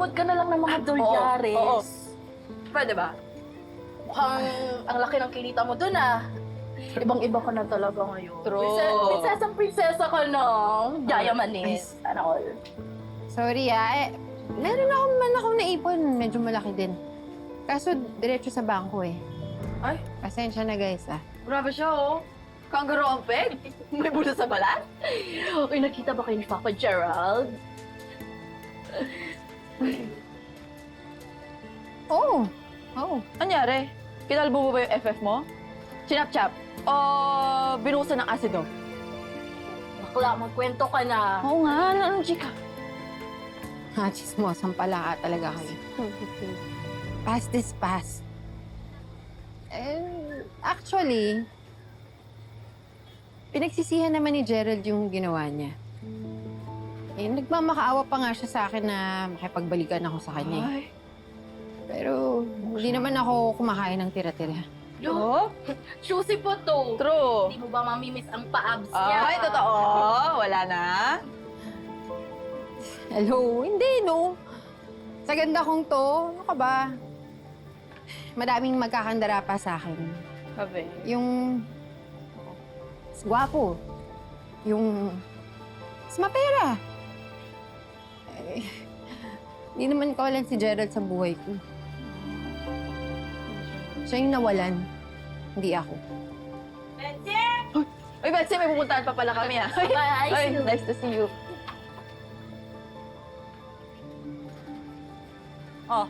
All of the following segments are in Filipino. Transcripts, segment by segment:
Maghugot ka na lang ng mga dolyares. Oo. Pwede ba? Mukhang ang laki ng kinita mo dun ah. Ibang-iba ka na talaga ngayon. True. Prinsesa ka na. Diamondis. Ano all. Sorry meron akong naipon. Medyo malaki din. Kaso, diretso sa bangko eh. Ay, Pasensya na guys grabe siya oh. Kangaroo ang peg. May bulo sa balat. Uy, nakita ba kayo ni Papa Gerald? Oo. Anyari? Kinalbo mo ba yung FF mo? Chinap-chap? O binuhusan ng asido? Bakla, magkwento ka na. Oo nga, anong chika? Chismosan pala talaga kayo. Past is past. Actually, pinagsisihan naman ni Gerald yung ginawa niya. Nagmamakaawa pa nga siya sa akin na makipagbalikan ako sa kanya. Ay. Pero hindi naman ako kumakain ng tira-tira. Oh? Juicy po to. True. Hindi mo ba mamimiss ang paabs niya? Ay, totoo. Wala na. Hello? Hindi, no. Sa ganda kong to, ano ka ba? Madaming magkakandara pa sa akin. Sabi. Yung mas gwapo. Yung mas mapera. Hindi naman kawalan si Gerald sa buhay ko. Siya yung nawalan, hindi ako. Uy, Betsy, may pupuntahan pa pala kami ah. Bye. Ay, nice to see you. Oh,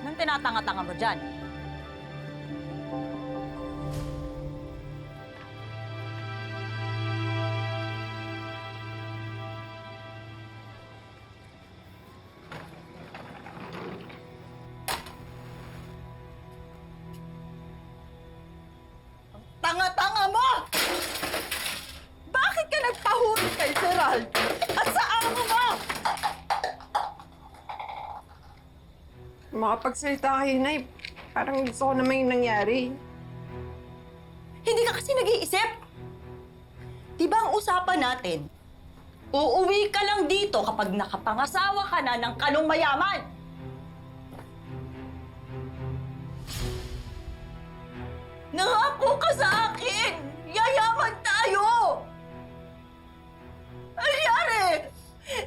nang tinatanga-tanga mo dyan? Tanga-tanga mo! Bakit ka nagpahuli kay Gerald? At sa amo mo? Makapagsalita kayo, Nay. Parang gusto ko naman yung nangyari. Hindi ka kasi nag-iisip. Di ba ang usapan natin, uuwi ka lang dito kapag nakapangasawa ka na ng kanong mayaman. Nangako ka sa akin! Yayaman tayo! Ano nangyari?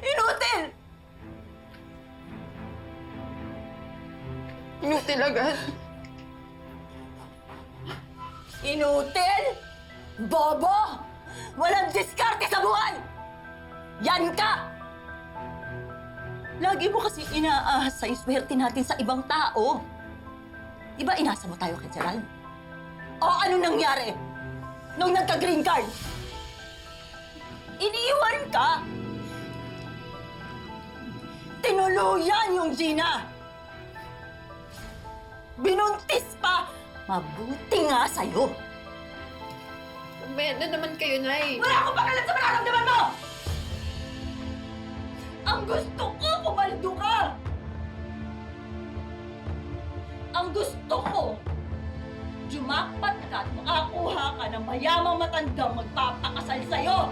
Inutil! Inutil agad. Inutil? Bobo! Walang diskarte sa buhay! Yan ka! Lagi mo kasi inaahas sa iswerte natin sa ibang tao. Di ba inasa mo tayo kay Gerald? O ano nangyari? Nung nagka-green card? Iniiwan ka! Tinuluyan yung Gina! Binuntis pa! Mabuti nga sa'yo! Benda naman kayo, Nay. Wala akong pakalan sa mararamdaman mo! Ang gusto ko, pumaldo ka! Ang gusto ko, jumakpat ka at makakuha ka ng mayamang matandang magpapakasal sa'yo!